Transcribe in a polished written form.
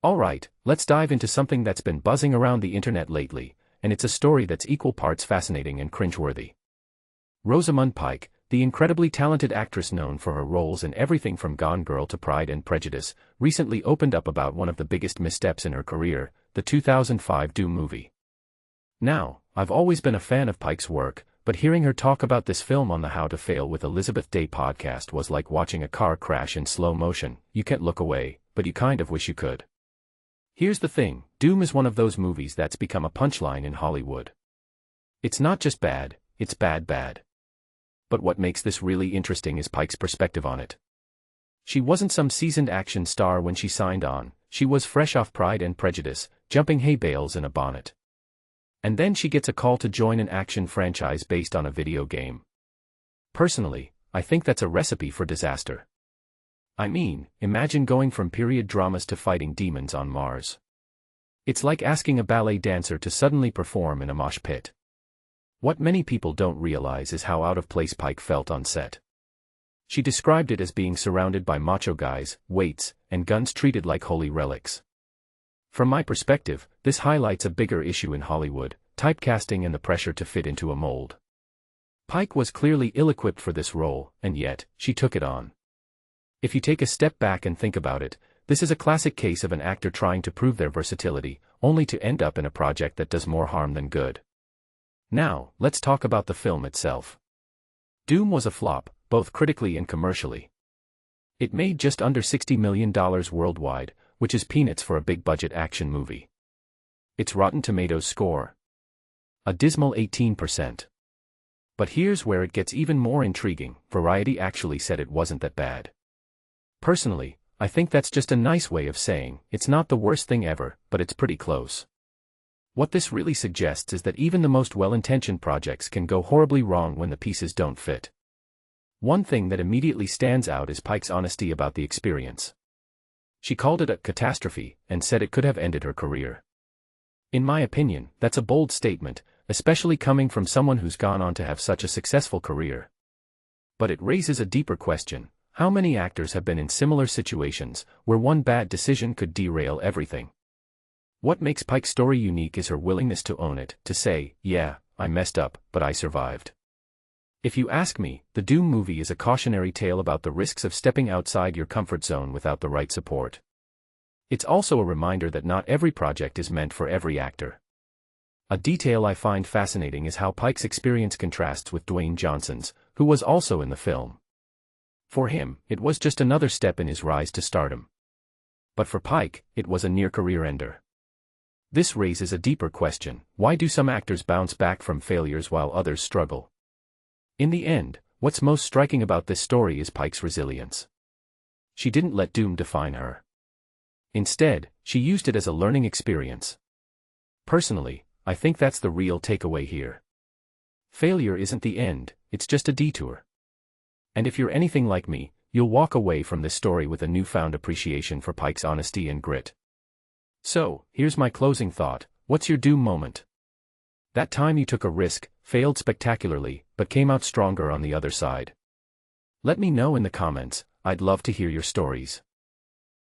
Alright, let's dive into something that's been buzzing around the internet lately, and it's a story that's equal parts fascinating and cringeworthy. Rosamund Pike, the incredibly talented actress known for her roles in everything from Gone Girl to Pride and Prejudice, recently opened up about one of the biggest missteps in her career, the 2005 Doom movie. Now, I've always been a fan of Pike's work, but hearing her talk about this film on the How to Fail with Elizabeth Day podcast was like watching a car crash in slow motion. You can't look away, but you kind of wish you could. Here's the thing, Doom is one of those movies that's become a punchline in Hollywood. It's not just bad, it's bad. But what makes this really interesting is Pike's perspective on it. She wasn't some seasoned action star when she signed on, she was fresh off Pride and Prejudice, jumping hay bales in a bonnet. And then she gets a call to join an action franchise based on a video game. Personally, I think that's a recipe for disaster. I mean, imagine going from period dramas to fighting demons on Mars. It's like asking a ballet dancer to suddenly perform in a mosh pit. What many people don't realize is how out of place Pike felt on set. She described it as being surrounded by macho guys, weights, and guns treated like holy relics. From my perspective, this highlights a bigger issue in Hollywood, typecasting and the pressure to fit into a mold. Pike was clearly ill-equipped for this role, and yet, she took it on. If you take a step back and think about it, this is a classic case of an actor trying to prove their versatility, only to end up in a project that does more harm than good. Now, let's talk about the film itself. Doom was a flop, both critically and commercially. It made just under $60 million worldwide, which is peanuts for a big-budget action movie. Its Rotten Tomatoes score: a dismal 18%. But here's where it gets even more intriguing. Variety actually said it wasn't that bad. Personally, I think that's just a nice way of saying, it's not the worst thing ever, but it's pretty close. What this really suggests is that even the most well-intentioned projects can go horribly wrong when the pieces don't fit. One thing that immediately stands out is Pike's honesty about the experience. She called it a catastrophe, and said it could have ended her career. In my opinion, that's a bold statement, especially coming from someone who's gone on to have such a successful career. But it raises a deeper question. How many actors have been in similar situations, where one bad decision could derail everything? What makes Pike's story unique is her willingness to own it, to say, yeah, I messed up, but I survived. If you ask me, the Doom movie is a cautionary tale about the risks of stepping outside your comfort zone without the right support. It's also a reminder that not every project is meant for every actor. A detail I find fascinating is how Pike's experience contrasts with Dwayne Johnson's, who was also in the film. For him, it was just another step in his rise to stardom. But for Pike, it was a near-career ender. This raises a deeper question: why do some actors bounce back from failures while others struggle? In the end, what's most striking about this story is Pike's resilience. She didn't let Doom define her. Instead, she used it as a learning experience. Personally, I think that's the real takeaway here. Failure isn't the end, it's just a detour. And if you're anything like me, you'll walk away from this story with a newfound appreciation for Pike's honesty and grit. So, here's my closing thought: what's your Doom moment? That time you took a risk, failed spectacularly, but came out stronger on the other side. Let me know in the comments, I'd love to hear your stories.